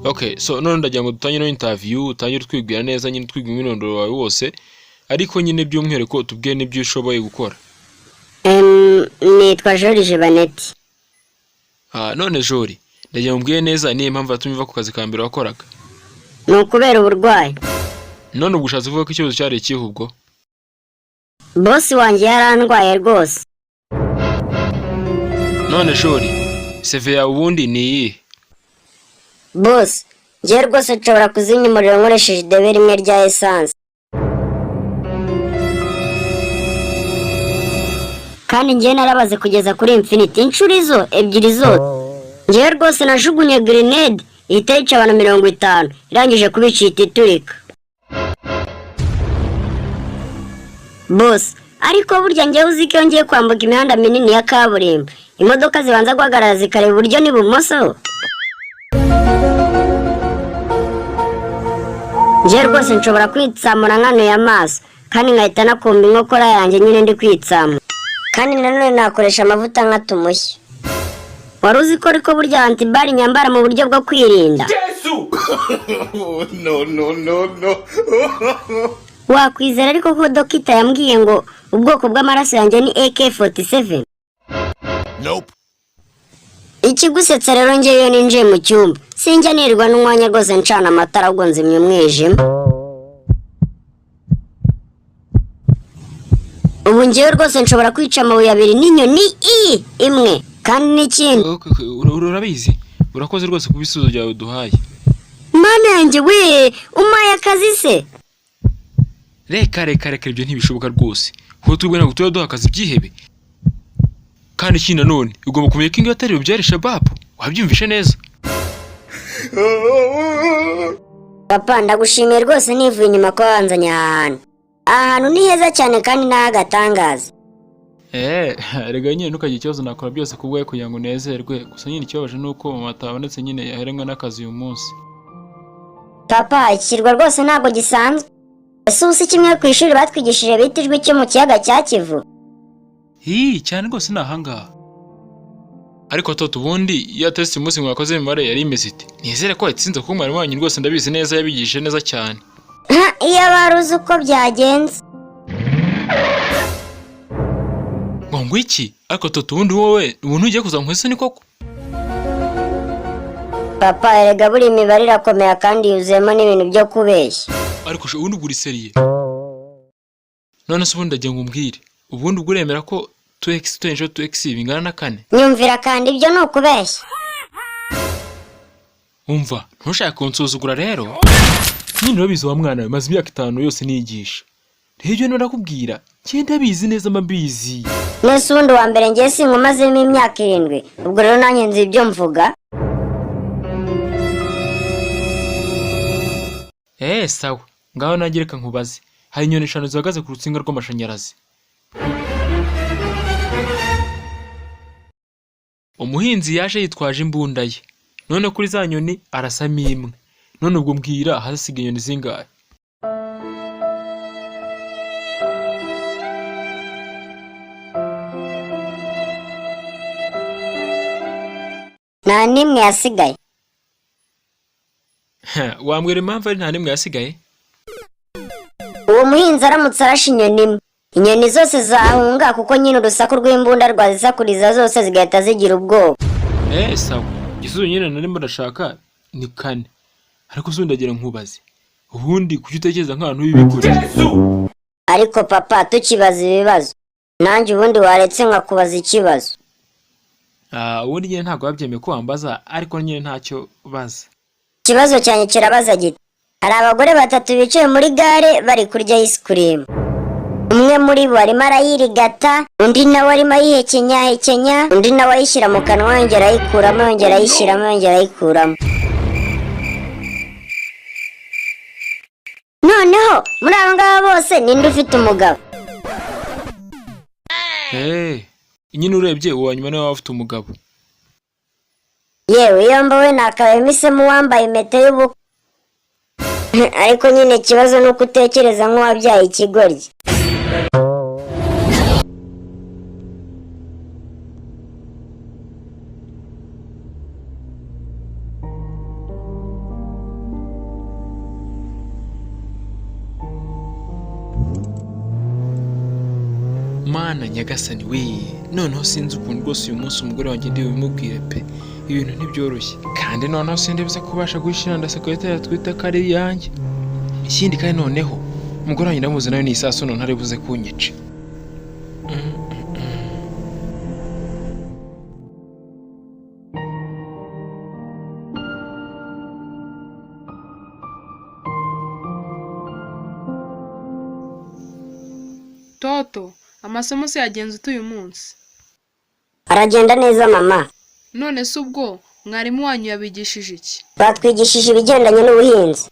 Okay, so none ndagira ngo dutanye no interview utangire twigwira neza nyine twigwa imyirondoro wawe wose ariko nyine by'umwihariko tubwiye n'ibyo ushoboye gukora. Nitwa Jorije Baneti. None Jori ndagira ngo mbwiye neza niyo mpamvu atumiva ku kazi ka mbere wakoraga. Nukubera uburwayi. None ubushatse uvuga ko ikibazo cyari ikihubwo? Boss wanjye yarandwaye rwose. None Jori CV yawe ubundi ni iyi? Boss, ngiye rwose nshobora kuzimya umuriro nkoresheje idebe rimwe rya essence. Kandi ngiye narabaze kugeza kuri infinity inshuro izo ebyiri zose. Ngiye rwose najugunye grenade ihita yica abantu 50 irangije kubicita iturika. Boss, ariko burya ngiye uziko ngiye kwambuka imihanda minini ya kaburimbo. Imodoka zibanza guhagarara zikareba uburyo n'ibumoso. Ngiye rwose nshobora kwitsamura nkanuye amaso kandi nkahita nakumva inkokora yanjye nyine ndi kwitsamura. Kandi nanone nakoresha amavuta nkatumushya. Wari uzi ko ariko burya antibari nyambara mu buryo bwo kwirinda? No. Wakwizera ariko ko dokita yambwiye ngo ubwoko bw'amaraso yanjye ni AK47? Nope. Ikigusetsa rero ngeyo ninjiye mu cyumba. Sinjya nirwa n'umwanya rwose ncana amatara ahubwo nzimye umwijima. Ubu ngewe rwose nshobora kwica amabuye abiri n'inyoni imwe. Kandi n'ikindi. Urabizi urakoze rwose ku bisubizo byawe duhaye. Mana yanjye we umaye akazi se? Reka ibyo ntibishoboka rwose. Ho tubwena gutoya duha akazi byihebe. Kandi kina none ugomba kumenya ko ingo atari byari Shabab. Wabyumvishe neza? Papa ndagushimiye rwose nivuye inyuma ko wanzanye ahantu. Ahantu ni heza cyane kandi n'agatangaza. Rega nyine ntukagira ikibazo nakora byose kubwaye kugira ngo unezerwe. Gusa nyine ikibabaje nuko mama atabonetse nyine yaherengwa n'akazi uyu munsi. Papa ikirwa rwose ntabwo gisanzwe. Ese usi kimwe ku ishuri batwigishije bitijwe cyo mu kiyaga cya Kivu? Cyane rwose nahangaha. Ariko toto ubundi ya test umunsi mwakoze imibare yari imeze ite? Nizere ko yatsinze kuko mwarimu wanyu rwose ndabizi neza yabigishije neza cyane. Iyo baruzi uko byagenze. Ngo iki? Ariko toto ubundi wowe ubuntu ugiye kuzankwese ni koko? Papa erega buri imibare irakomeye kandi yuzuyemo n'ibintu byo kubeshya. Ariko ubundi ugura seriye. None se ubundi ndagiye ngumbwire. Ubundi uguremera ko 2x 2x bingana na 4. Nyumvira kandi ibyo no kubeshya. Umva, ntushaka kunsuzugura rero. Nyine urabizi wa mwana maze imyaka 5 yose niyigisha. Rero narakubwira, cyenda bizi neza mabizi. Nese ubundi wa mbere ngiye sinkomazemo imyaka 7. Ubwo rero nanjye nzi ibyo mvuga. Sawa. Ngaho nagereka nkubaze. Hari inyoni 5 zihagaze ku rutsinga rw'amashanyarazi. Umuhinzi yaje yitwaje imbunda ye. None kuri za nyoni arasama imwe. None ubwo mbwira hasigaye inyoni zingahe? Nta nimwe yasigaye. Wambwira impamvu ari nta nimwe yasigaye? Uwo muhinzi aramutse arashe inyoni imwe. Inyoni zose zahunga kuko nyine urusaku rw'imbunda rwazisakuriza zose zigahita zigira ubwoba. Sawa. Gisubizo nyine narimo ndashaka ni 4. Ariko sundagira nkubaze. Ubundi kuki utekereza nk'abantu b'ibikuri? Ariko papa tukibaza ibibazo. Nanjye ubundi waretse nkakubaza ikibazo. Ubundi nyine ntabwo wabyemeye ko wambaza ariko nyine ntacyo baza. Ikibazo cyane kirabaza giti. Hari abagore 3 bicaye muri gare bari kurya ice cream. Umwe muri bo arimo arayirigata, undi nawe arimo ayihekenya, undi nawe ayishyira mu kanwa yongera ayikuramo, yongera ayishyiramo, yongera ayikuramo. Noneho muri abo ngabo bose ninde ufite umugabo? Nyine urebye uwa nyuma niwe wafite umugabo. Yewe iyo mbawe nakabemisemo wambaye impeta y'ubukwe. Ariko nyine ikibazo nuko utekereza nk'uwabyaye ikigoryi. mana nyagasani we, noneho sinzi ukuntu rwose uyu munsi umugore wanjye ndi bimubwire pe, ibintu ntibyoroshye, kandi noneho sindibuze kubasha guhishira ndasekurite yatwita ko ari iyanjye. Ikindi kandi noneho umugore wanjye ndamuzi nawe ni isaso, none ntaribuze kunyica. Toto, amasomo se yagenze ute uyu munsi? Aragenda neza mama. None se ubwo mwarimu wanyu yabigishije iki? Batwigishije ibigendanye n'ubuhinzi.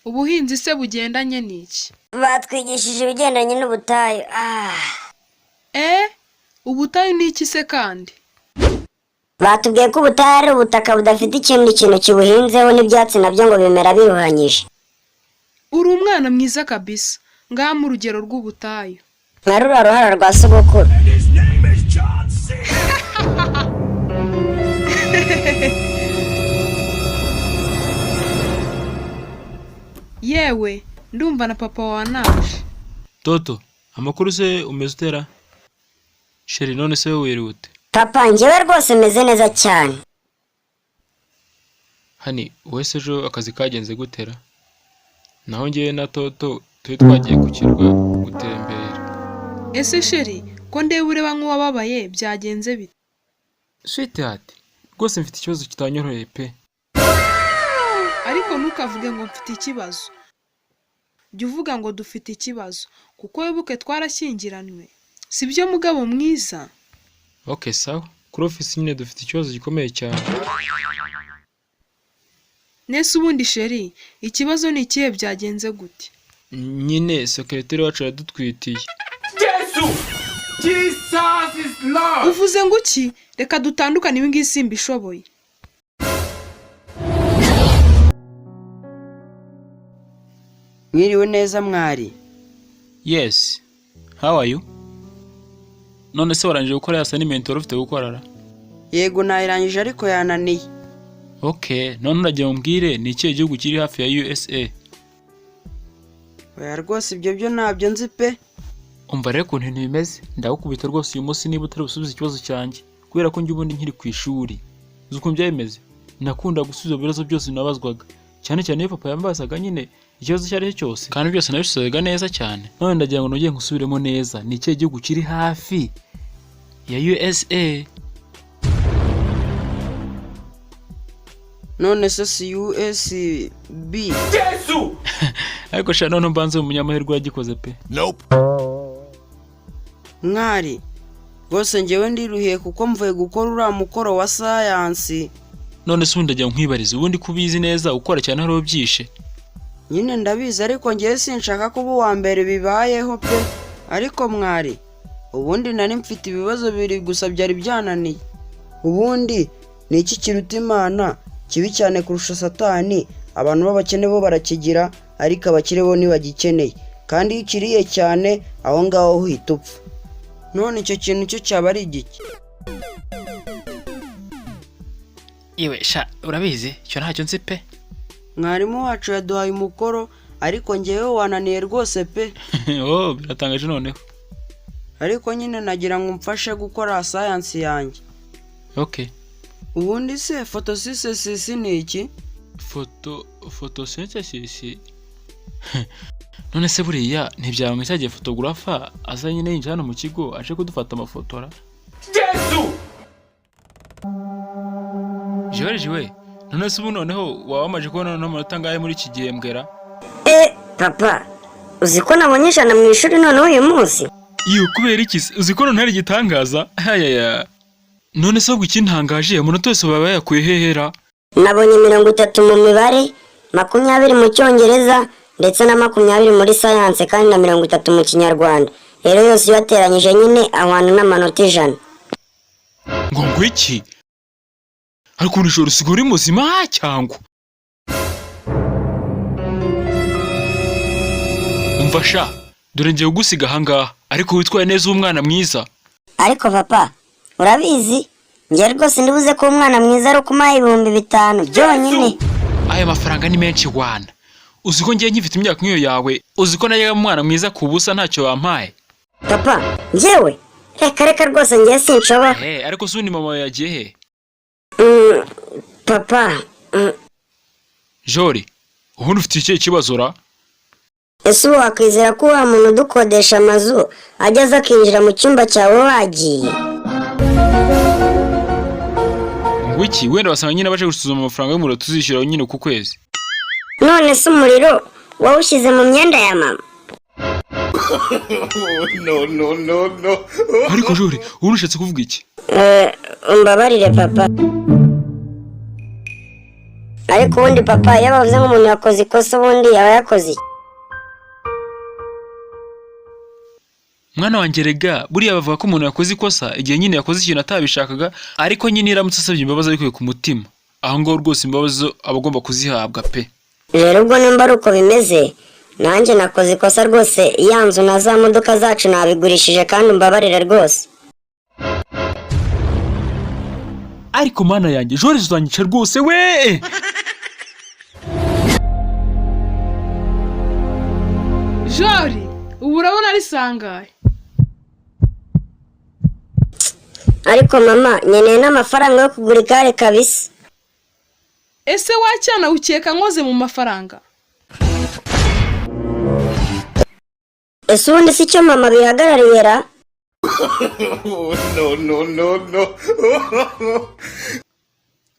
Ubuhinzi se bugendanye n'iki? Batwigishije ibigendanye n'ubutayu. Ubutayu ni iki se kandi? Batubwiye ko ubutayu ari ubutaka budafite ikindi kintu kibuhinzeho n'ibyatsi nabyo ngo bimera biruhanyije. Uri umwana mwiza kabisa. Ngaha mu rugero rw'ubutayu. Nka ruriya ruhara rwa sogokuru. Yewe, ndumva na papa wanaje. Toto, amakuru se umeze utera? Sheri, none se wowe wirute? Papa, njyewe rwose meze neza cyane. Hani, wese ejo akazi kagenze gutera? Naho njyewe na Toto turi twagiye ku kirwa gutembera. Ese Sheri, ko ndeba ureba nk'uwababaye byagenze bite? Sweetheart, rwose mfite ikibazo kitanyoroheye pe. Ariko ntukavuge ngo mfite ikibazo. Jya uvuga ngo dufite ikibazo, kuko wibuke twarashyingiranywe. Sibyo mugabo mwiza? Okay, sawa. Kuri ofisi nyine dufite ikibazo gikomeye cyane. Nese ubundi Sheri, ikibazo ni ikihe byagenze gute? Nyine sekretari wacu yadutwitiye. Jesus is Lord. Uvuze ngo iki? Reka dutandukane ibi ngibi simbishoboye. Mwiriwe neza mwari. Yes. How are you? None se warangije gukora assignment wari ufite gukorara? Yego nayirangije ariko yananiye. Okay, none uragiye umbwire ni ikihe gihugu kiri hafi ya USA? Oya rwose ibyo byo ntabyo nzi pe. Umva rero ukuntu ibintu bimeze, ndagukubita rwose uyu munsi niba utari busubize ikibazo cyanjye, kubera ko njye ubundi nkiri ku ishuri. Uzi ukuntu byabimeze? Nakunda gusubiza ibibazo byose nabazwaga, cyane cyane iyo papa yambazaga nyine ikibazo icyo ari cyo cyose, kandi byose nabisubizaga neza cyane. None ndagira ngo nongeye ngusubiremo neza, ni ikihe gihugu kiri hafi ya USA? None se si USB? Jesus. Ariko sha none mbanze umunyamahirwe yagikoze pe. Nope. Mwari, rwose njyewe ndiruhiye kuko mvuye gukora uriya mukoro wa science. None se ubundi ndagira nkwibarize, ubundi kubizi neza ukora cyane hari ubyishe? Nyine ndabizi ariko njyewe sinshaka kuba uwa mbere bibayeho pe. Ariko mwari, ubundi nari mfite ibibazo bibiri gusa byari byananiye. Ubundi ni iki kiruta Imana kibi cyane kurusha Satani? Abantu b'abakene bo barakigira ariko abakire bo ntibagikeneye, kandi iyo ukiriye cyane aho ngaho uhita upfa. None icyo kintu cyo cyaba ari igiki? Iwe sha urabizi cyo ntacyo nzi pe. Mwarimu wacu yaduhaye umukoro ariko njyewe wananiye rwose pe. Oh, biratangaje noneho. Ariko nyine nagira ngo mfashe gukora science yanjye. Okay. Ubundi se photosynthesis ni iki? Photosynthesis. None se buriya ntibyaba mwisagiye photographer aza nyine yinjira hano mu kigo aje kudufata amafotora? Jesus. George we, none se ubu noneho wabamaje kubona n'amanota ngahe muri iki gihembwera? Papa, uzi ko nabonye ijana mu ishuri noneho uyu munsi? Iyo kubera iki? Uzi ko ntari gitangaza? Hayaya. None se ubwo ikintangaje amanota yose baba yakuye hehera? Nabonye 30 mu mibare, 20 mu cyongereza ndetse na 20 muri science kandi na 30 mu kinyarwanda. Rero yose yateranyije nyine abantu n'amanota 100. Ngo iki? Ariko nishoro siguri muzima cyangwa? Umfasha, dore ngiye gusiga hangaha, ariko witwaye neza umwana mwiza. Ariko papa, urabizi njye rwose ndibuze ko umwana mwiza ari ukumaha 5,000 byonyine. Aya mafaranga ni menshi wana. Uzi ko ngiye nkifite imyaka nk'iyo yawe, uzi ko nayaga umwana mwiza ku busa ntacyo wampaye. Papa, njyewe reka rwose njye sinshobora. Ariko se undi mama wawe yagiye he? Papa. Jori, ubundi ufite ikihe kibazo ra? Ese ubu wakwizera ko wa muntu udukodesha amazu ageze akinjira mu cyumba cyawe wagiye? Wiki, wenda basanga nyine baje gusuzuma amafaranga y'umuriro tuzishyura nyine ku kwezi. None se umuriro wawushyize mu myenda ya mama? No. Ariko Jori, ubundi ushatse kuvuga iki? Umbabarire papa. Ariko ubundi papa iyo bavuze nk'umuntu yakoze ikosa ubundi yaba yakoze iki? Mwana wanjye rega, buriya bavuga ko umuntu yakoze ikosa igihe nyine yakoze ikintu atabishakaga, ariko nyine iramutse asabye imbabazi ariko ku mutima. Aho ngaho rwose imbabazi aba agomba kuzihabwa pe. Rero ubwo nimba ari uko bimeze, nanjye nakoze ikosa rwose, ya nzu na za modoka zacu nabigurishije kandi umbabarire rwose. Ariko mana yanjye, Jori uzanyica rwose we! Jori, ubu urabona ari sangahe? Ariko mama, nkeneye n'amafaranga yo kugura igare kabisa. Ese wacyana ukeka nkoze mu mafaranga? Ese ubundi si cyo mama bihagarariye ra? No.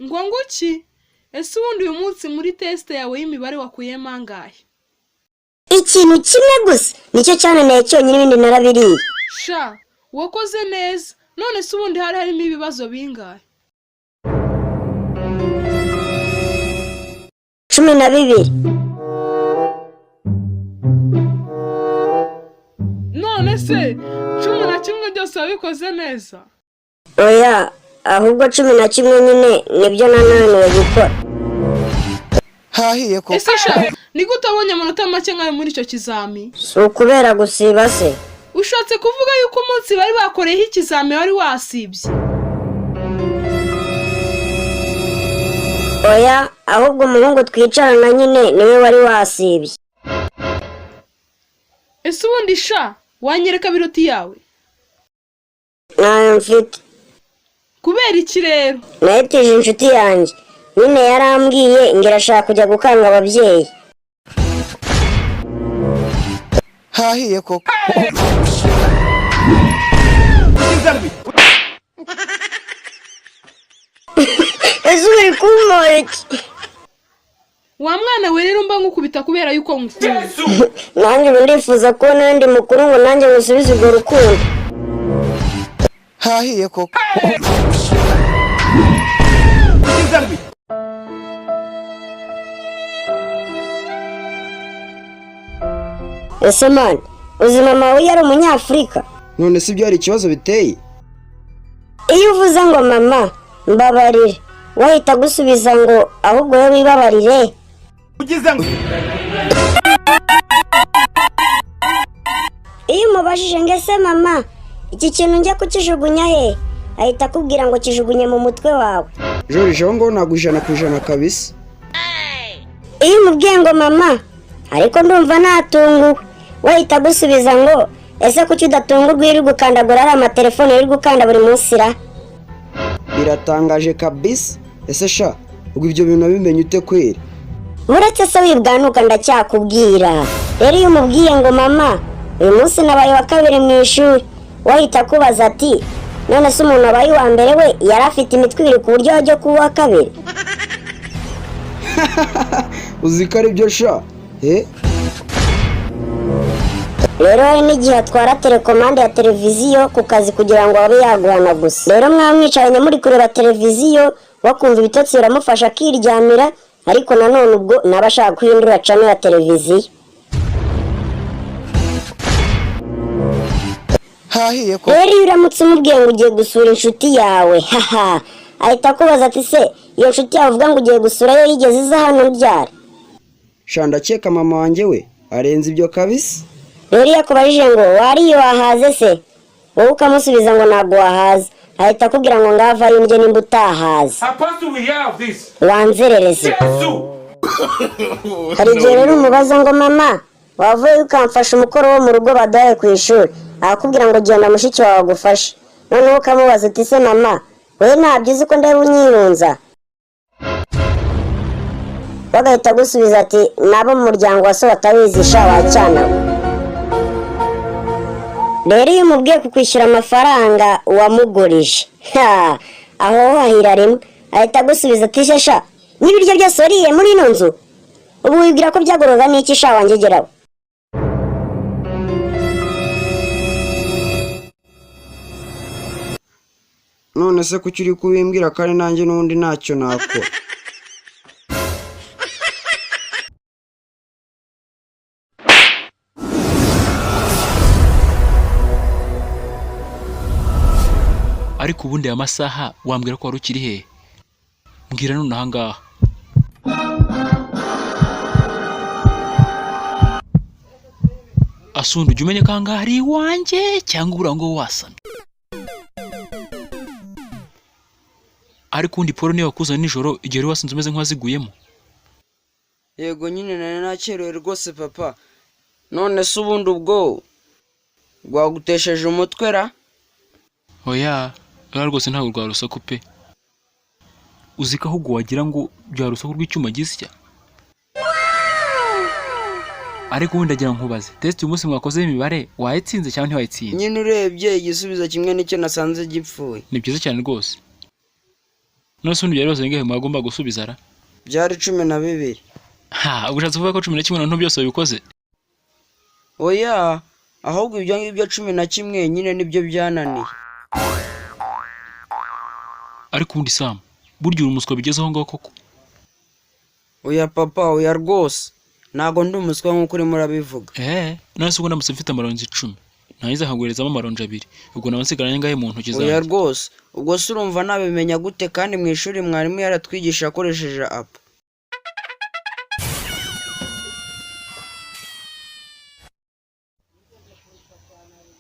Ngo nguki? Ese ubundi uyu munsi muri test yawe y'imibare wakuyemo angahe? Ikintu kimwe gusa nicyo cyananeye cyonyine, ibindi narabiriye. Sha, wakoze neza. None se ubundi harimo ibibazo bingahe? 12. None se 11 byose wabikoze neza? Oya, ahubwo 11 nyine nibyo nananiwe gukora. hahiye ko Ese sha, ni gute abonye amanota make nkayo muri icyo kizami? Si ukubera gusiba se. Ushatse kuvuga yuko umunsi bari bakoreyeho ikizami wari wasibye? Oya, ahubwo umuhungu twicarana nyine niwe wari wasibye. Ese ubundi sha, wanyereka biroti yawe? Ntayo mfite. Kubera iki rero? Nahitije inshuti yanjye. Nyine yarambwiye ngo irashaka kujya gukanga ababyeyi. hahiye ko Ese uri kumpora iki? Wa mwana we rero mba ngukubita kubera yuko ngukunda. Nanjye ubu ndifuza ko nandi mukuru ngo nanjye ngusubize urwo rukundo. hahiye ko Ese mani, uzi mama we yari umunyafurika? none si byari ikibazo biteye? Iyo uvuze ngo mama mbabarire, wahita gusubiza ngo ahubwo we wibabarire. Iyo umubajije ngo ese mama, iki kintu njya kukijugunya he, ahita akubwira ngo kijugunye mu mutwe wawe. Jori aho ngaho ntabwo 100% kabisa. Iyo umubwiye ngo mama, ariko ndumva natunguwe, wahita gusubiza ngo ese kuki udatungurwa iri gukandagura ari amatelefone iri gukanda buri munsi ra? Biratangaje kabisa. Ese sha, ubwo ibyo bintu nabimenye ute kweri? Uretse se wibwanuka ndacyakubwira. Rero iyo umubwiye ngo mama, uyu munsi nabaye wa kabiri mu ishuri, wahita kubaza ati none se umuntu abaye wa mbere we yari afite imitwe ibiri ku buryo wajya kuba wa kabiri? Uzi ko ari byo sha? Rero hari n'igihe atwara telekomande ya televiziyo ku kazi kugira ngo abe yaguhana gusa. Rero mwamwicaranye muri kureba televiziyo, wakumva ibitotsi biramufasha akiryamira, ariko nanone ubwo naba ashaka guhindura cano ya televiziyo. hahiye ko Rero iyo uramutse umubwiye ngo ugiye gusura inshuti yawe, haha, ahita akubaza ati se iyo nshuti yawe uvuga ngo ugiye gusura yo yigeze iza hano ryari? sha, ndakeka mama wanjye we arenze ibyo kabisa. Rero iyo akubajije ngo wariye wahaze se, wowe ukamusubiza ngo ntabwo wahaze, ahita akubwira ngo ngavayo indye nimba utahaze. Apostle, we have this. Wanzerereze. Hari igihe rero umubaza ngo mama, wavuye ukamfasha umukoro wo mu rugo badaye ku ishuri, arakubwira ngo genda mushiki wawe agufashe, noneho ukamubaza uti se mama we ntabyo uzi ko ndeba unyirunza, bagahita gusubiza ati nabo mu muryango wa so batabizi sha wacyana. Rero iyo umubwiye kukwishyura amafaranga wamugurije aho wahira rimwe ahita agusubiza ati shesha n'ibiryo byose wariye muri ino nzu ubu wibwira ko byagoroga n'iki sha wanjye geraho. none se kuki uri kubimbwira kandi nanjye n'ubundi ntacyo nakora? ariko ubundi aya masaha wambwira ko wari ukiri hehe? Mbwira none aha ngaha. Asundi ujya umenya ko aha ngaha ari iwanjye cyangwa ubura ngo wasamye? ariko undi Paul niwe wakuzanye nijoro igihe wari wasinze umeze nk'uwaziguyemo? Yego nyine nari nakerewe rwose papa. none se ubundi ubwo rwagutesheje umutwe ra? Oya, rwose ntabwo rwa rusaku pe. Uzi ko ahubwo wagira ngo bya rusaku rw'icyuma gisya. ariko ubundi agira nkubaze, test uyu munsi mwakoze imibare wayitsinze cyangwa ntiwayitsinze? nyine urebye igisubizo kimwe nicyo nasanze gipfuye. Ni byiza cyane rwose. none se ubundi byari byose ngehe mwagomba gusubiza ra? byari 12. Ubushatse kuvuga ko 11 none byose wabikoze? Oya, ahubwo ibyo ngibyo 11 nyine nibyo byananiye. ariko ubundi Sam, burya uri umuswa bigezeho ngaho koko? Oya papa, oya rwose ntago ndi umuswa nk'uko urimo urabivuga. none se ubwo ndamutse mfite amaronji 10 ntahiza nkaguherezamo amaronji 2 ubwo nawe nsigaranye ngahe mu ntoki zanjye? Oya rwose, ubwo se urumva nabimenya gute kandi mu ishuri mwarimu yaratwigisha akoresheje app?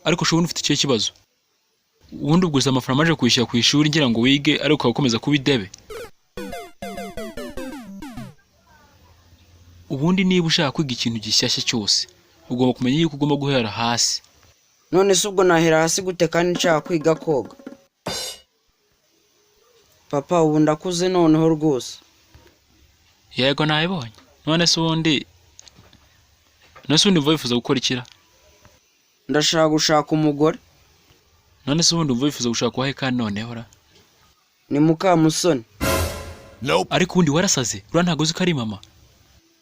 ariko ushobora ufite ikihe kibazo? ubundi ubwo uzi amafaranga maje kwishyura ku ishuri ngira ngo wige ariko ukomeza kuba idebe? ubundi niba ushaka kwiga ikintu gishyashya cyose ugomba kumenya yuko ugomba guhera hasi. none se ubwo nahera hasi gute kandi nshaka kwiga koga? papa ubu ndakuze noneho rwose. Yego nabibonye. none se ubundi mva wifuza gukora ikira? Ndashaka gushaka umugore. none se ubundi mva wifuza gushaka wahe kandi noneho ra? Ni Mukamusoni. ariko ubundi warasaze ura ntago uzi ko ari mama?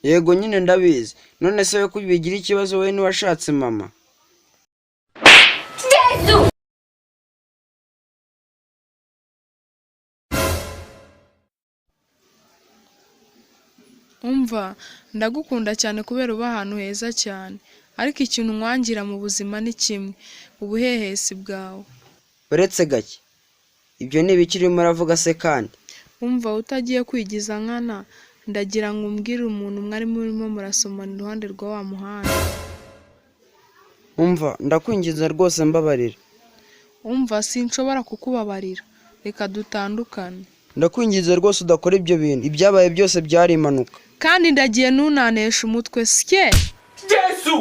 Yego nyine ndabizi. none se we kubigira ikibazo we niwashatse mama? umva ndagukunda cyane kubera uba ahantu heza cyane, ariko ikintu nkwangira mu buzima ni kimwe, ubuhehesi bwawe. Uretse gake ibyo ni ibikirimo aravuga se kandi? umva utagiye kwigiza nkana ndagira ngo umbwire umuntu mwari murimo murasomana iruhande rwa wa muhanda. umva ndakwinginze rwose mbabarira. umva sinshobora kukubabarira, reka dutandukane. Ndakwinginze rwose udakora ibyo bintu, ibyabaye byose byari impanuka. kandi ndagiye ntunanesha umutwe sye. Yesu!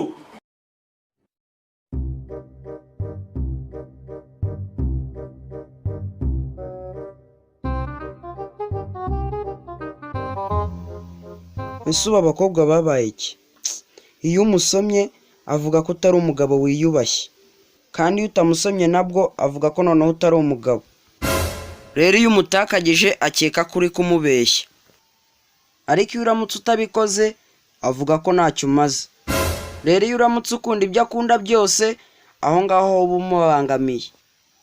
Ese ubu abakobwa babaye iki? Iyo umusomye avuga ko utari umugabo wiyubashye, kandi iyo utamusomye nabwo avuga ko noneho utari umugabo. Rero iyo umutakagije akeka kuri kumubeshya, ariko iyo uramutse utabikoze avuga ko ntacyo umaze. Rero iyo uramutse ukunda ibyo akunda byose aho ngaho uba umubangamiye.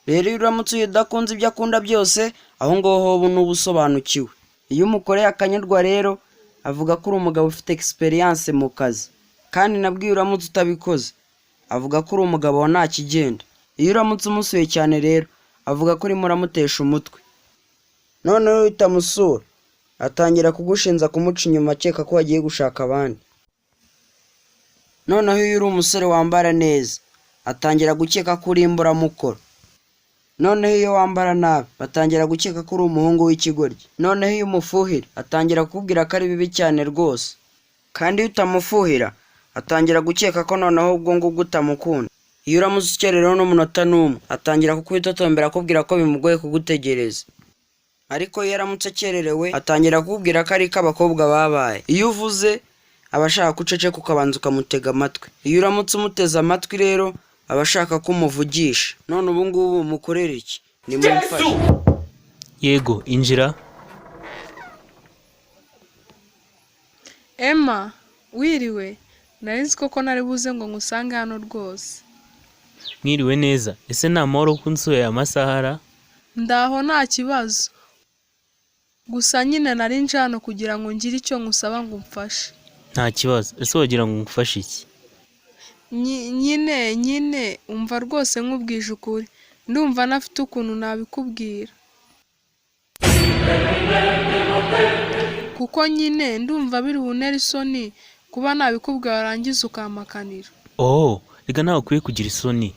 Rero iyo uramutse udakunze ibyo akunda byose aho ngaho uba ubusobanukiwe. Iyo umukoreye akanyurwa rero avuga ko uri umugabo ufite experience mu kazi, kandi nabwo iyo uramutse utabikoze avuga ko uri umugabo wa nta kigenda. Iyo uramutse umusuye cyane rero avuga ko urimo uramutesha umutwe. Noneho utamusura atangira kugushinza kumuca inyuma akeka ko wagiye gushaka abandi. Noneho iyo uri umusore wambara neza atangira gukeka ko uri imburamukoro. Noneho iyo wambara nabi batangira gukeka ko uri umuhungu w'ikigoryi. Noneho iyo umufuhira atangira kukubwira ko ari bibi cyane rwose, kandi iyo utamufuhira atangira gukeka ko noneho ubwo ngubwo utamukunda. iyo uramutse ukererewe n'umunota n'umwe atangira kukwitotombera akubwira ko bimugoye kugutegereza, ariko iyo aramutse akererewe atangira kukubwira ko ari ko abakobwa babaye. Iyo uvuze aba ashaka ko uceceka ukabanza ukamutega amatwi. Iyo uramutse umuteze amatwi rero aba ashaka ko umuvugisha. None ubu ngubu mukorera iki? Nimumfashe. Yego, injira. Emma, wiriwe? Nari nzi koko nari buze ngo ngusange hano rwose. Mwiriwe neza. Ese nta mahoro ko unsuye amasaha ara? Ndaho nta kibazo. Gusa nyine nari nje hano kugira ngo ngire icyo ngusaba ngo umfashe. Nta kibazo. Ese wagira ngo ngufashe iki? Nyine umva rwose nkubwije ukuri. Ndumva nafite ukuntu nabikubwira. Kuko nyine ndumva biri bunere isoni kuba nabikubwira warangiza ukamakanira. Oh, reka nawe ukwiye kugira isoni.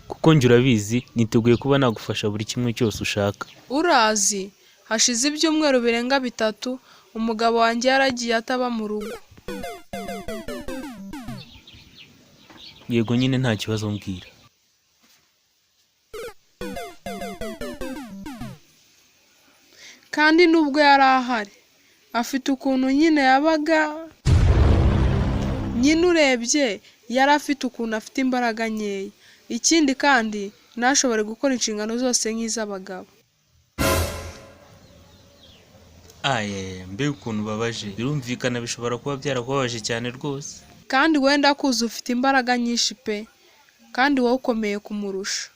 Kuko njye urabizi niteguye kuba nagufasha buri kimwe cyose ushaka. Urazi, hashize ibyumweru birenga 3 umugabo wanjye yaragiye ataba mu rugo. Yego nyine nta kibazo mbwira. Kandi nubwo yari ahari, afite ukuntu nyine yabaga, nyine urebye yari afite ukuntu afite imbaraga nkeya. Ikindi kandi ntashobore gukora inshingano zose nk'iz'abagabo. Mbega ukuntu babaje. Birumvikana bishobora kuba byarakubabaje cyane rwose. Kandi wenda kuza ufite imbaraga nyinshi pe, kandi wowe ukomeye kumurusha.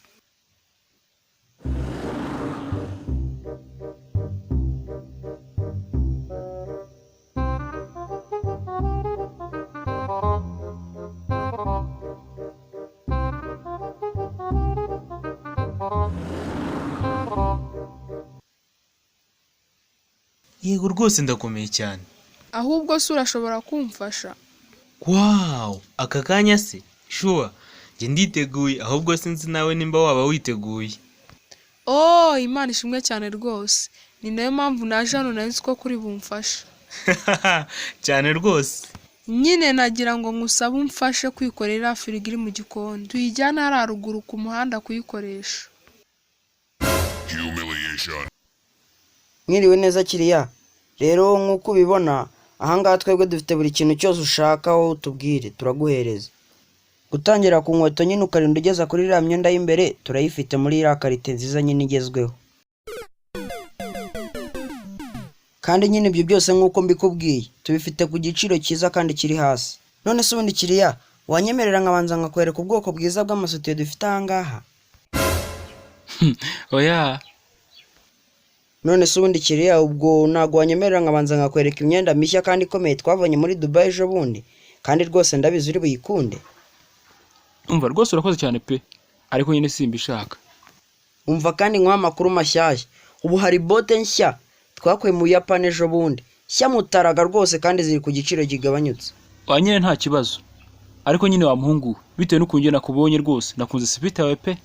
Yego rwose ndakomeye cyane. Ahubwo se urashobora kumfasha? Wow, aka kanya se? Sure, njye nditeguye, ahubwo sinzi nawe nimba waba witeguye. Oh, Imana ishimwe cyane rwose. Ni nayo mpamvu naje hano nari nzi ko kuri bumfasha. Cyane rwose. Nyine nagira ngo ngusabe umfashe kwikorera firigo iri mu gikoni. Tuyijyana haruguru ku muhanda kuyikoresha. Mwiriwe neza kiriya. Rero nk'uko ubibona ahangaha twebwe dufite buri kintu cyose ushaka wowe utubwire turaguhereza. Gutangira ku nkweto nyine ukarinda ugeza kuri iriya myenda y'imbere turayifite muri iriya karite nziza nyine igezweho. Kandi nyine ibyo byose nk'uko mbikubwiye tubifite ku giciro cyiza kandi kiri hasi. None se ubundi kiriya wanyemerera nkabanza nkakwereka ubwoko bwiza bw'amasutiye dufite ahangaha? Oya. None se ubundi kiriya ubwo ntago wanyemerera nkabanza nkakwereka imyenda mishya kandi ikomeye twavanye muri Dubai ejo bundi, kandi rwose ndabizi uri buyikunde. Umva rwose urakoze cyane pe, ariko nyine simbishaka. Umva kandi nkwa amakuru mashyashya. Ubu hari bote nshya twakuye mu Buyapani ejo bundi, nshya mutaraga rwose kandi ziri ku giciro kigabanyutse. Nyine nta kibazo, ariko nyine wa muhungu bitewe n'ukuntu njye nakubonye rwose nakunze sipita yawe pe.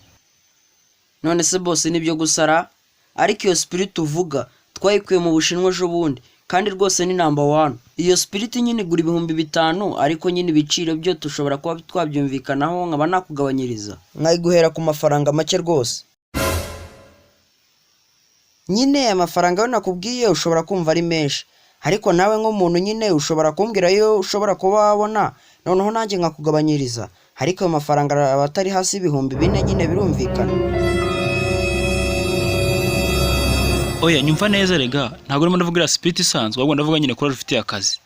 None se bose nibyo gusara, ariko iyo spirit uvuga twayikuye mu Bushinwa ejo bundi kandi rwose ni number 1. Iyo spirit nyine igura 5,000, ariko nyine ibiciro byo tushobora kuba twabyumvikanaho nkaba nakugabanyiriza nkayiguhera ku mafaranga make rwose. Nyine amafaranga yo nakubwiye ushobora kumva ari menshi, ariko nawe nk'umuntu nyine ushobora kumbwira yo ushobora kuba wabona, noneho nanjye nkakugabanyiriza, ariko ayo mafaranga aba atari hasi 4,000 nyine birumvikana. Oya nyumva neza rega, ntabwo urimo ndavugira split isanzwe, ahubwo ndavuga nyine kuri ufite akazi.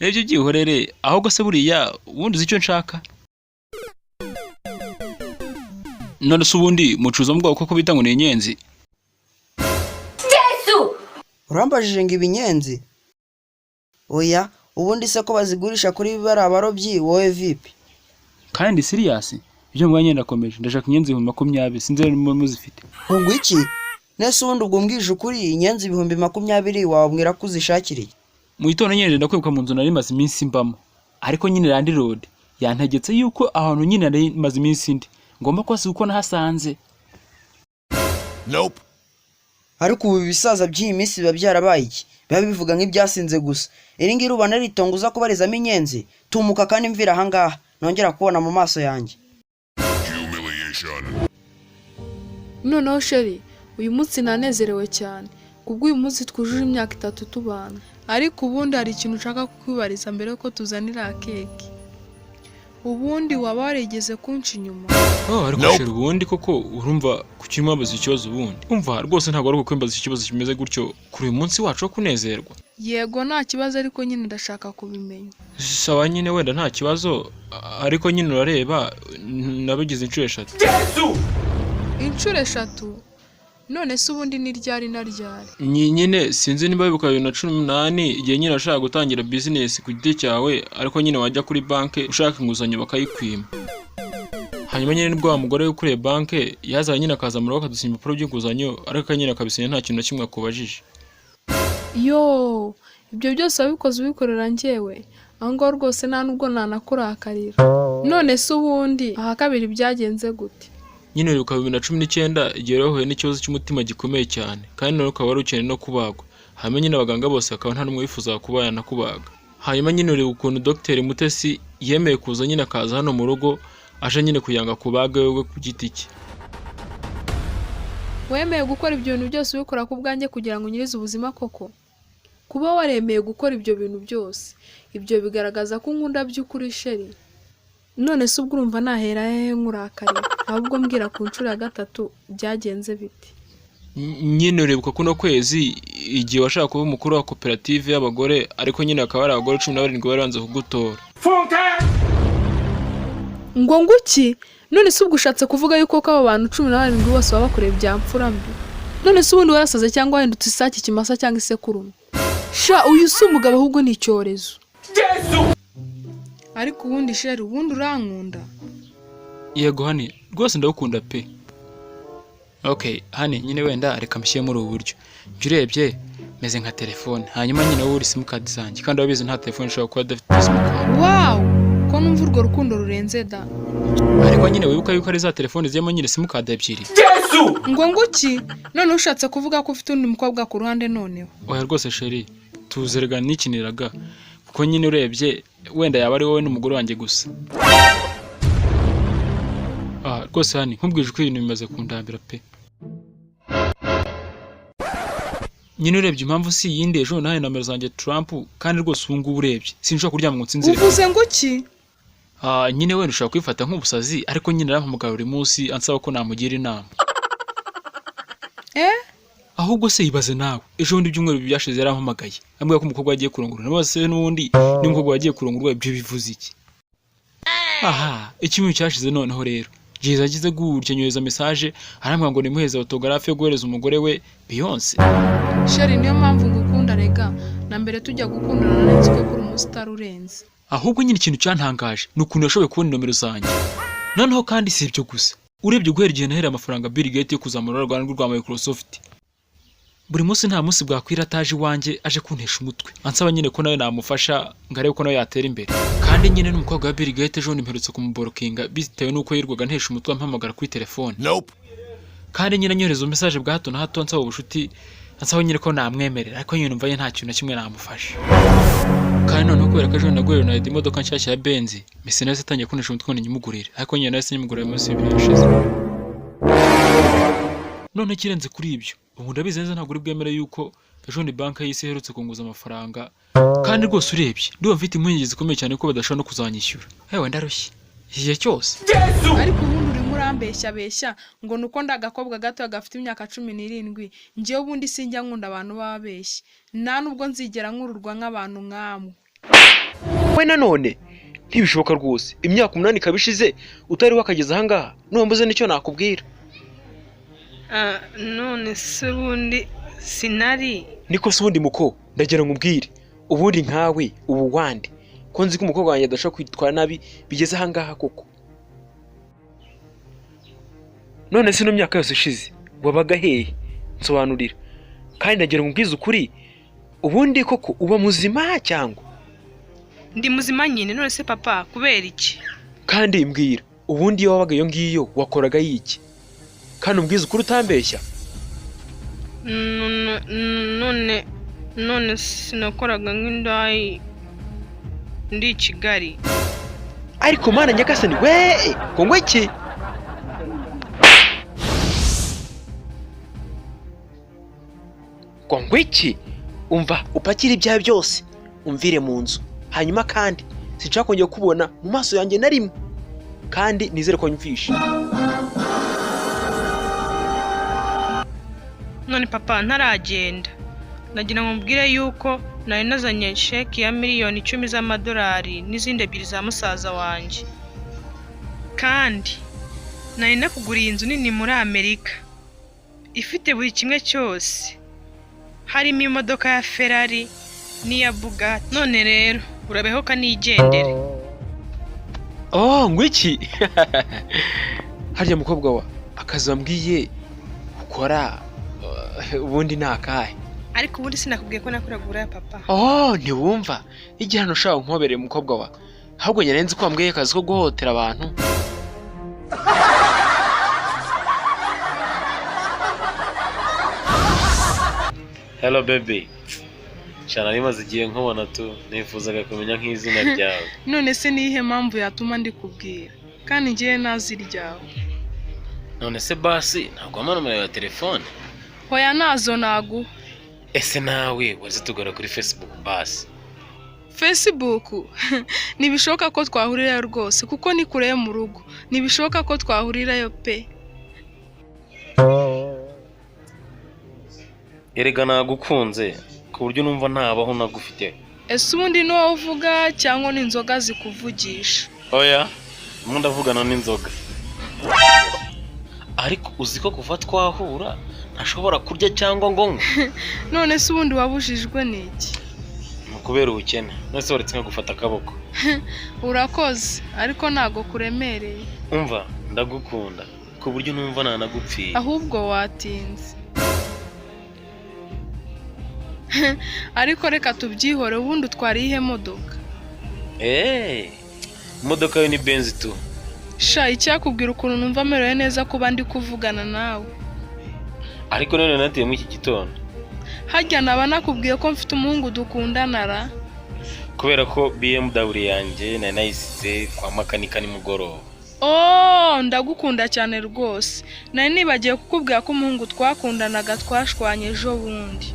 Ebyo byihorere, ahubwo se buriya ubundi uzi icyo nshaka? None se ubundi mucuza mu bwoko ko bita ngo ni inyenzi? Yesu! Urambajije ngo ibinyenzi? Oya, ubundi se ko bazigurisha kuri bara abarobyi wowe vipi? Kandi serious? Ibyo mwanya ndakomeje, ndashaka inyenzi 20,000 sinzi nimwe muzifite. Ngo iki? Nese ubundi ubwo mbwije ukuri inyenzi 20,000 wabwira ko uzishakiriye? Mu gitondo nyine ndakwibuka mu nzu nari maze iminsi mbamo, ariko nyine Land Road yantegetse yuko ahantu nyine nari maze iminsi ndi ngomba kwasi uko nahasanze. Nope. Ariko ubu bisaza by'iyi minsi biba byarabaye iki? biba bivuga nk'ibyasinze gusa. Iri ngiri ubona ritongo uza kubarizamo inyenzi, tumuka kandi mvira ahangaha nongera kubona mu maso yanjye. noneho sheri uyu munsi nanezerewe cyane kubwo uyu munsi twujuje imyaka 3 tubana, ariko ubundi hari ikintu ushaka kukwibariza mbere yuko tuzanira keke. Ubundi waba warigeze kunca inyuma? ariko sheri ubundi koko urumva kukimabaza ikibazo ubundi umva rwose ntabwo ari ukwimbaza ikibazo kimeze gutyo kuri uyu munsi wacu wo kunezerwa. Yego nta kibazo, ariko nyine ndashaka kubimenya. Sawa nyine wenda nta kibazo, ariko nyine urareba nabigize inshuro 3. Inshuro 3? None se ubundi ni ryari na ryari? Nyine sinzi niba bibuka 2018 igihe nyine ashaka gutangira business ku giti cyawe, ariko nyine wajya kuri banke ushaka inguzanyo bakayikwima. Hanyuma nyine nibwo wa mugore ukuriye banke yazanye nyine akaza mu rugo akadusinya impapuro by'inguzanyo, ariko nyine akabisinya nta kintu na kimwe akubajije. Yo, ibyo byose wabikoze ubikorera njyewe? Aho ngaho rwose nta nubwo nanakurakarira. None se ubundi aha kabiri byagenze gute? Nyine uribuka 2019 igihe wahuye n'ikibazo cy'umutima gikomeye cyane, kandi none ukaba wari ukeneye no kubagwa. Hanyuma nyine abaganga bose akaba nta numwe wifuza kuba yanakubaga. Hanyuma nyine uribuka ukuntu Dr Mutesi yemeye kuza nyine akaza hano mu rugo aje nyine kuyanga kubaga wewe ku giti cye. Wemeye gukora ibyo bintu byose ubikora ku bwanjye kugira ngo nyirize ubuzima koko? Kuba waremeye gukora ibyo bintu byose, ibyo bigaragaza ko nkunda by'ukuri sheri. None se ubwo urumva nahera hehe nkurakarira? Ahubwo mbwira ku nshuro ya 3 byagenze biti? Nyine uribuka kuno kwezi igihe washaka kuba umukuru wa koperative y'abagore, ariko nyine akaba ari abagore 17 bari banze kugutora. Ngo nguki? None se ubwo ushatse kuvuga yuko abo bantu 17 bose baba bakoreye byamfura mbi? None se ubundi warasaze cyangwa wahindutse isaki kimasa cyangwa isekurume? Sha uyu si umugabo ahubwo ni icyorezo. Ariko ubundi sheri ubundi urankunda? Yego hani rwose ndagukunda pe. Okay hani nyine wenda reka mbishyire muri ubu buryo. Urebye meze nka telefone, hanyuma nyine wowe uri sim card zanjye, kandi wabizi nta telefone ishobora kuba adafite sim card. Wow, ko numva urwo rukundo rurenze da. Ariko nyine wibuka yuko ari za telefone ziyemo nyine sim card ebyiri. Ngo nguki? None ushatse kuvuga ko ufite undi mukobwa ku ruhande noneho? Oya rwose sheri tuzerega nikiniraga, kuko nyine urebye wenda yaba ari wowe n'umugore wanjye gusa. Rwose hani nkubwije ko ibintu bimaze kundambira pe. Nyine urebye impamvu si yindi ejo nawe nomero zanjye Trump, kandi rwose ubu ngubu urebye sinshobora kuryama ngo nsinzire. Uvuze nguki? Nyine wenda ushaka kwifata nk'ubusazi, ariko nyine arampamagara buri munsi ansaba ko namugira inama. Ahubwo se ibaze nawe ejo bundi byumweru byashize yarampamagaye ambwira ko umukobwa yagiye kurongora, nabase n'ubundi n'umukobwa wagiye kurongorwa, ibyo bivuze iki? Icyumwe cyashize noneho rero Jeza agize gutya nyohereza message arambwira ngo nimuheze autographe yo guhereza umugore we Beyonce. Sheri niyo mpamvu ngukunda rega, na mbere tujya gukundana narinzwe kuri umustar urenze. Ahubwo nyine ikintu cyantangaje nukuntu yashoboye kubona nomero zanjye. Noneho kandi si ibyo gusa, urebye guhera igihe nahera amafaranga Bill Gates yo kuzamura urwanda rwa Microsoft, buri munsi nta munsi bwakwira ataje iwanjye aje kuntesha umutwe ansaba nyine ko nawe namufasha ngarebe ko nawe yatera imbere. Kandi nyine n'umukobwa wa Bill Gates ejo nimperutse kumuborokinga bitewe nuko yirwaga ntesha umutwe ampamagara kuri telefone. Kandi nyine nyohereza message bwa hato na hato ansaba ubushuti, ansaba nyine ko namwemerera, ariko nyine numva nta kintu na kimwe namufasha. Kandi noneho kubera ko ejo nagurira na imodoka nshyashya ya Benz, mise neza atangiye kuntesha umutwe ngo nyimugurire, ariko nyine nahise nyimugurira munsi y'ibintu bishize. None kirenze kuri ibyo, ubu ndabizi neza ntabwo uri bwemere yuko ejo ni banka y'isi iherutse kunguza amafaranga, kandi rwose urebye ndumva mfite impungenge zikomeye cyane ko badashobora no kuzanyishyura. Hewe ndarushye igihe cyose. Ariko ubundi urimo urambeshya ngo nuko ndagakobwa gato gafite imyaka 17, ngiye ubundi sinjya nkunda abantu babeshye, nta nubwo nzigera nkururwa nk'abantu nkamwe. We nanone ntibishoboka rwose, imyaka 8 kabishize utari wakageza ahangaha, numbuze nicyo nakubwira. None se bundi sinari niko se ubundi muko ndagira nkubwire, ubundi nkawe ubu wande ko nzi ko umukobwa wanjye adashaka kwitwara nabi bigeze ahangaha koko. None se no myaka yose ishize wabaga hehe? Nsobanurira. Kandi ndagira nkubwize ukuri, ubundi koko uba muzima cyangwa? Ndi muzima nyine. None se papa kubera iki? Kandi mbwira, ubundi iyo wabaga iyo ngiyo wakoraga yiki? Kandi umbwize ukuri utambeshya. none sinakoraga nk'indaya ndi i Kigali. ariko mana nyagasani we ngo ngwiki ngo ngwiki umva upakira ibyawe byose umvire mu nzu hanyuma kandi sinshaka kongera kubona mu maso yanjye na rimwe kandi nizere ko nyumvishe. None papa ntaragenda, nagira ngo mbwire yuko nari nazanye sheki ya miliyoni 10 z'amadolari n'izindi 2 za musaza wanjye, kandi nari nakuguriye inzu nini muri Amerika ifite buri kimwe cyose, harimo imodoka ya Ferrari n'iya Bugatti. None rero urabeho kanigendere. Ngwiki harya mukobwa wa akazi wambwiye ukora ubundi ni akahe? Ariko ubundi sinakubwiye ko nakuragura ya papa. Ntiwumva igihano ushaka nkobereye mukobwa wa, ahubwo nyarenze ko wambwiye akazi ko guhotera abantu. Hello baby. Cyane arimaze igihe nkubona tu, nifuzaga kumenya nk'izina ryawe. None se nihe mpamvu yatuma ndikubwira kandi ngiye nazi ryawe? None se basi ntabwo amana numero ya telefone? Hoya nazo nagu. Ese nawe waze tugora kuri Facebook basi? Facebook nibishoka ko twahurirayo rwose kuko ni kure mu rugo, nibishoka ko twahurirayo pe. Erega nagukunze ku buryo numva ntabaho nagufite. Ese ubundi ni wowe uvuga cyangwa ni inzoga zikuvugisha? Oya, mu ndavugana n'inzoga. Ariko uzi ko kuva twahura ntashobora kurya cyangwa ngo nywe. None se ubundi wabujijwe n'iki? Kubera ubukene, nose waretse nka gufata akaboko. Urakoze, ariko ntago kuremereye. Umva, ndagukunda ku buryo numva nanagupfiye. Ahubwo watinze. Ariko reka tubyihore, ubundi twarihe modoka? Imodoka yo ni Benz tu. Sha icyakubwira ukuntu numva merewe neza kuba ndi kuvugana nawe. Ariko none nateye mu iki gitondo. Hajya naba nakubwiye ko mfite umuhungu dukundana ra. Kubera ko BMW yanjye nayisize kwa makanika ni mugoroba. Ndagukunda cyane rwose. Nari nibagiye kukubwira ko umuhungu twakundanaga twashwanye ejo bundi.